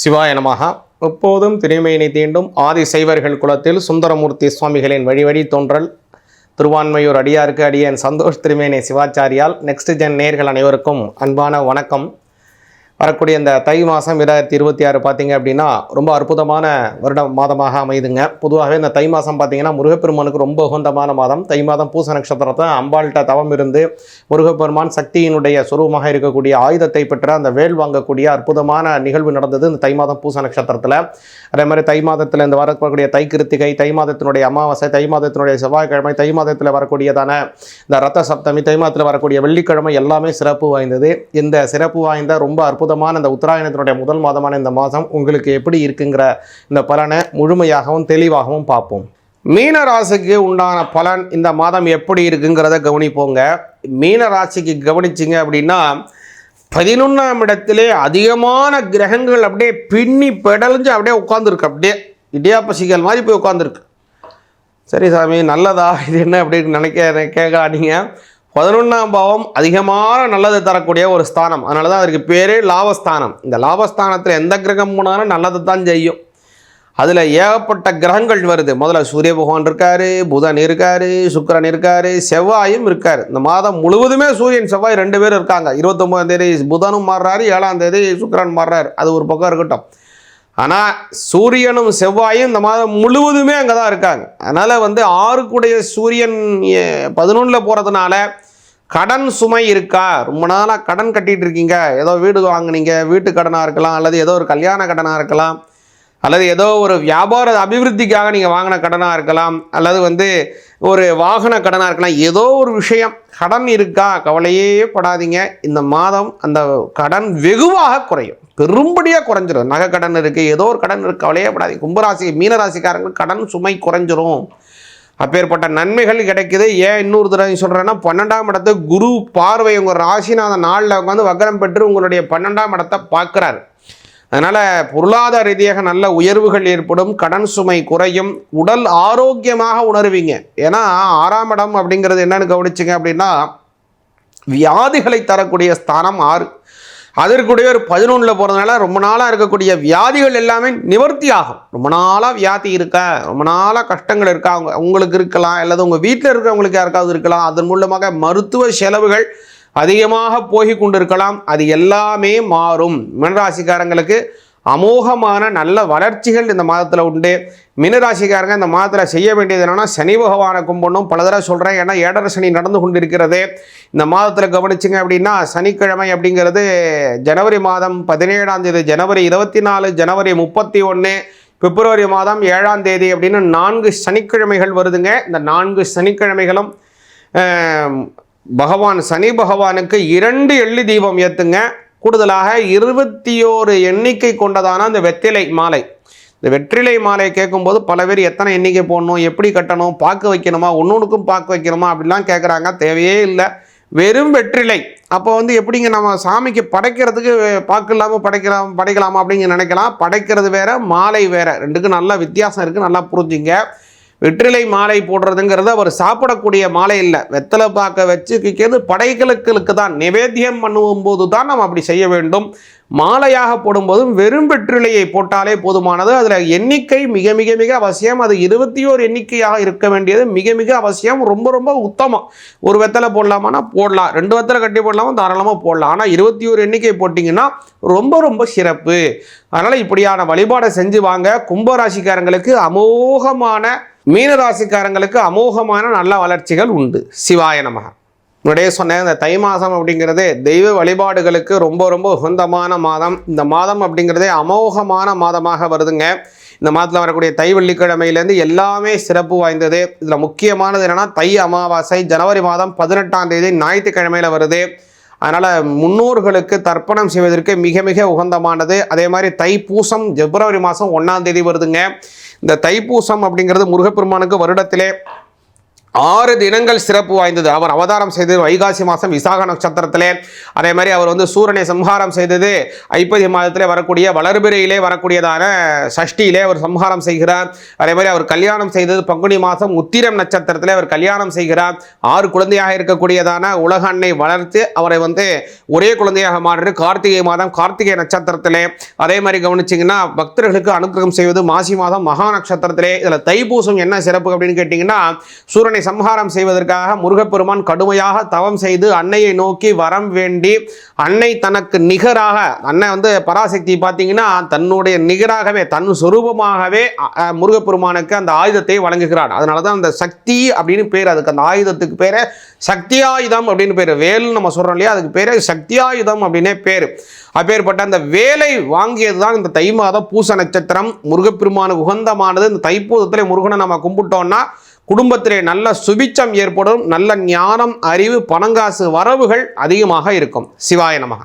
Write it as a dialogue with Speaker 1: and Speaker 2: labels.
Speaker 1: சிவாய நமஹ. எப்போதும் திருமேனி தீண்டும் ஆதி சைவர்கள் குலத்தில் சுந்தரமூர்த்தி சுவாமிகளின் வழி தோன்றல் திருவான்மையூர் அடியாருக்கு அடியேன் சந்தோஷ் திருமேனி சிவாச்சாரியால் நெக்ஸ்ட் ஜென் நேர்கள் அனைவருக்கும் அன்பான வணக்கம். வரக்கூடிய இந்த தை மாதம் 2026 பார்த்திங்க அப்படின்னா ரொம்ப அற்புதமான மாதமாக அமைதுங்க. பொதுவாகவே இந்த தை மாதம் பார்த்திங்கன்னா முருகப்பெருமானுக்கு ரொம்ப உகந்தமான மாதம். தை மாதம் பூச நட்சத்திரத்தை அம்பாள்கிட்ட தவம் இருந்து முருகப்பெருமான் சக்தியினுடைய சுரூபமாக இருக்கக்கூடிய ஆயுதத்தை பெற்ற அந்த வேல் வாங்கக்கூடிய அற்புதமான நிகழ்வு நடந்தது இந்த தை மாதம் பூச நட்சத்திரத்தில். அதே மாதிரி தை மாதத்தில் இந்த வரக்கூடிய தை கிருத்திகை, தை மாதத்தினுடைய அமாவாசை, தை மாதத்தினுடைய செவ்வாய்க்கிழமை, தை மாதத்தில் வரக்கூடியதான இந்த ரத்த சப்தமி, தை மாதத்தில் வரக்கூடிய வெள்ளிக்கிழமை எல்லாமே சிறப்பு வாய்ந்தது. இந்த சிறப்பு வாய்ந்த ரொம்ப அற்புதமான இந்த உத்தராயணத்தினுடைய முதல் மாதமான இந்த மாதம் உங்களுக்கு எப்படி இருக்குங்கிற இந்த பலனை முழுமையாகவும் தெளிவாகவும் பார்ப்போம். மீன ராசிக்கு உண்டான பலன் இந்த மாதம் எப்படி இருக்குங்கிறத கவனிப்போங்க. மீன ராசிக்கு கவனிச்சிங்க அப்படின்னா 11ஆம் இடத்திலே அதிகமான கிரகங்கள் அப்படியே பின்னி பெடலிஞ்சு அப்படியே உட்காந்துருக்கு. அப்படியே இடியாப்பசிகள் மாதிரி போய் உட்காந்துருக்கு. சரி சாமி, நல்லதா இது என்ன அப்படின்னு கேட்காதீங்க. 11ஆம் பாவம் அதிகமான நல்லது தரக்கூடிய ஒரு ஸ்தானம். அதனால தான் அதற்கு பேரே லாபஸ்தானம். இந்த லாபஸ்தானத்தில் எந்த கிரகம் போனாலும் நல்லது தான் செய்யும். அதில் ஏகப்பட்ட கிரகங்கள் வருது. முதல்ல சூரிய பகவான் இருக்கார், புதன் இருக்கார், சுக்கிரன் இருக்கார், செவ்வாயும் இருக்கார். இந்த மாதம் முழுவதுமே சூரியன் செவ்வாய் 2 பேரும் இருக்காங்க. 29ஆம் தேதி புதனும் மாறுறாரு, 7ஆம் தேதி சுக்கிரன் மாறுறாரு. அது ஒரு பக்கம் இருக்கட்டும். ஆனால் சூரியனும் செவ்வாயும் இந்த மாதம் முழுவதுமே அங்கே தான் இருக்காங்க. அதனால் 6 சூரியன் 11 போகிறதுனால கடன் சுமை இருக்கா? ரொம்ப நாளாக கடன் கட்டிகிட்டு இருக்கீங்க. ஏதோ வீடு வாங்கினீங்க, வீட்டு கடனாக இருக்கலாம், அல்லது ஏதோ ஒரு கல்யாண கடனாக இருக்கலாம், அல்லது ஏதோ ஒரு வியாபார அபிவிருத்திக்காக நீங்கள் வாங்கின கடனாக இருக்கலாம், அல்லது ஒரு வாகன கடனாக இருக்கலாம். ஏதோ ஒரு விஷயம் கடன் இருக்கா? கவலையே படாதீங்க. இந்த மாதம் அந்த கடன் வெகுவாக குறையும், பெரும்படியாக குறைஞ்சிடும். நகை கடன் இருக்குது, ஏதோ ஒரு கடன் இருக்குது, கவலையே படாதீங்க. கும்பராசி மீனராசிக்காரங்களுக்கு கடன் சுமை குறைஞ்சிரும். அப்பேற்பட்ட நன்மைகள் கிடைக்குது. ஏன் இன்னொரு தடவை சொல்கிறேன்னா, 12ஆம் இடத்தை குரு பார்வை உங்கள் ராசிநாத நாளில் உட்காந்து வக்ரம் பெற்று உங்களுடைய 12ஆம் இடத்தை பார்க்குறாரு. அதனால் பொருளாதார ரீதியாக நல்ல உயர்வுகள் ஏற்படும், கடன் சுமை குறையும், உடல் ஆரோக்கியமாக உணர்வீங்க. ஏன்னா 6ஆம் இடம் அப்படிங்கிறது என்னென்னு கவனிச்சிங்க அப்படின்னா வியாதிகளை தரக்கூடிய ஸ்தானம் 6. அதற்குடைய ஒரு 11 போகிறதுனால ரொம்ப நாளாக இருக்கக்கூடிய வியாதிகள் எல்லாமே நிவர்த்தி ஆகும். ரொம்ப நாளாக வியாதி இருக்கா, ரொம்ப நாளாக கஷ்டங்கள் இருக்கா, உங்களுக்கு இருக்கலாம், அல்லது உங்கள் வீட்டில் இருக்கிறவங்களுக்கு யாருக்காவது இருக்கலாம். அதன் மூலமாக மருத்துவ செலவுகள் அதிகமாக போகி கொண்டிருக்கலாம். அது எல்லாமே மாறும். மீனராசிக்காரங்களுக்கு அமோகமான நல்ல வளர்ச்சிகள் இந்த மாதத்தில் உண்டு. மீனராசிக்காரங்க இந்த மாதத்தில் செய்ய வேண்டியது என்னென்னா, சனி பகவானை கும்பிடணும். பல தடவை சொல்கிறேன், ஏன்னா 7.5 சனி நடந்து கொண்டு இருக்கிறது. இந்த மாதத்தில் கவனிச்சிங்க அப்படின்னா சனிக்கிழமை அப்படிங்கிறது ஜனவரி மாதம் 17ஆம் தேதி, ஜனவரி 24, ஜனவரி 31, பிப்ரவரி மாதம் 7ஆம் தேதி அப்படின்னு 4 சனிக்கிழமைகள் வருதுங்க. இந்த 4 சனிக்கிழமைகளும் சனி பகவானுக்கு 2 எள்ளி தீபம் ஏற்றுங்க. கூடுதலாக 21 எண்ணிக்கை கொண்டதான அந்த வெற்றிலை மாலை. இந்த வெற்றிலை மாலை கேட்கும்போது பல பேர் எத்தனை எண்ணிக்கை போடணும், எப்படி கட்டணும், பாக்கு வைக்கணுமா, ஒன்றுக்கும் பாக்கு வைக்கணுமா அப்படிலாம் கேட்குறாங்க. தேவையே இல்லை, வெறும் வெற்றிலை. அப்போ எப்படிங்க நம்ம சாமிக்கு படைக்கிறதுக்கு பாக்கு இல்லாமல் படைக்கலாமா அப்படிங்க நினைக்கலாம். படைக்கிறது வேற, மாலை வேற, ரெண்டுக்கும் நல்ல வித்தியாசம் இருக்குது. நல்லா புரிஞ்சுங்க. வெற்றிலை மாலை போடுறதுங்கிறது அவர் சாப்பிடக்கூடிய மாலை இல்லை. வெத்தலை பாக்க வச்சு கிக்கிறது படைகளுக்கு தான் நிவேத்தியம் பண்ணும்போது தான் நம்ம அப்படி செய்ய வேண்டும். மாலையாக போடும்போதும் வெறும் வெற்றிலையை போட்டாலே போதுமானது. அதில் எண்ணிக்கை மிக மிக மிக அவசியம். அது 21 எண்ணிக்கையாக இருக்க வேண்டியது மிக மிக அவசியம். ரொம்ப ரொம்ப உத்தமம். ஒரு வெத்தலை போடலாமான்னா போடலாம், 2 வெத்தலை கட்டி போடலாமா தாராளமாக போடலாம். ஆனால் 21 எண்ணிக்கை போட்டிங்கன்னா ரொம்ப ரொம்ப சிறப்பு. அதனால் இப்படியான வழிபாடை செஞ்சு வாங்க. கும்பராசிக்காரங்களுக்கு அமோகமான, மீனராசிக்காரங்களுக்கு அமோகமான நல்ல வளர்ச்சிகள் உண்டு. சிவாய நமக. முன்னாடியே சொன்னேன், இந்த தை மாதம் அப்படிங்கிறது தெய்வ வழிபாடுகளுக்கு ரொம்ப ரொம்ப உகந்தமான மாதம். இந்த மாதம் அப்படிங்கிறதே அமோகமான மாதமாக வருதுங்க. இந்த மாதத்தில் வரக்கூடிய தை வெள்ளிக்கிழமையிலேருந்து எல்லாமே சிறப்பு வாய்ந்தது. இதில் முக்கியமானது என்னென்னா, தை அமாவாசை ஜனவரி மாதம் 18ஆம் தேதி ஞாயிற்றுக்கிழமையில் வருது. அதனால் முன்னோர்களுக்கு தர்ப்பணம் செய்வதற்கு மிக மிக உகந்தமானது. அதே மாதிரி தைப்பூசம் பிப்ரவரி மாதம் 1ஆம் தேதி வருதுங்க. இந்த தைப்பூசம் அப்படிங்கிறது முருகப்பெருமானுக்கு வருடத்திலே 6 தினங்கள் சிறப்பு வாய்ந்தது. அவர் அவதாரம் செய்தது வைகாசி மாதம் விசாக நட்சத்திரத்திலே. அதே மாதிரி அவர் வந்து சூரனை சம்ஹாரம் செய்தது ஐப்பசி மாதத்திலே வரக்கூடிய வளர்பிறையிலே வரக்கூடியதான சஷ்டியிலே அவர் சம்ஹாரம் செய்கிறார். அதே மாதிரி அவர் கல்யாணம் செய்தது பங்குனி மாதம் உத்திரம் நட்சத்திரத்திலே அவர் கல்யாணம் செய்கிறார். 6 குழந்தையாக இருக்கக்கூடியதான உலக அன்னை வளர்த்து அவரை வந்து ஒரே குழந்தையாக மாறு கார்த்திகை மாதம் கார்த்திகை நட்சத்திரத்திலே. அதே மாதிரி கவனிச்சிங்கன்னா பக்தர்களுக்கு அனுகிரகம் செய்வது மாசி மாதம் மகா நட்சத்திரத்திலே. இதில் தைப்பூசம் என்ன சிறப்பு அப்படின்னு கேட்டிங்கன்னா, சூரனை சம்ஹாரம் செய்வதற்காக முருகப்பெருமான் கடுமையாக தவம் செய்து அன்னையை நோக்கி வரம் வேண்டி, அன்னை தனக்கு நிகராக, அன்னை வந்து பராசக்தி பார்த்தீங்கன்னா தன்னுடைய நிகராகவே தன் சொரூபமாகவே முருகப்பெருமானுக்கு அந்த ஆயுதத்தை வழங்குகிறார். அதனால தான் அந்த சக்தி அப்படின்னு பேர், அதுக்கு அந்த ஆயுதத்துக்கு பேர் சக்தியாயுதம் அப்படின்னு பேர். வேல் நம்ம சொல்கிறோம் இல்லையா, அதுக்கு பேர் சக்தியாயுதம் அப்படின்னே பேர். அப்பேற்பட்ட அந்த வேலை வாங்கியது தான் இந்த தை மாதம் பூச நட்சத்திரம். முருகப்பெருமானுக்கு உகந்தமானது. இந்த தைப்பூசத்திலே முருகனை நம்ம கும்பிட்டோம்னா குடும்பத்திலே நல்ல சுபிச்சம் ஏற்படும், நல்ல ஞானம், அறிவு, பணங்காசு வரவுகள் அதிகமாக இருக்கும். சிவாய நமக.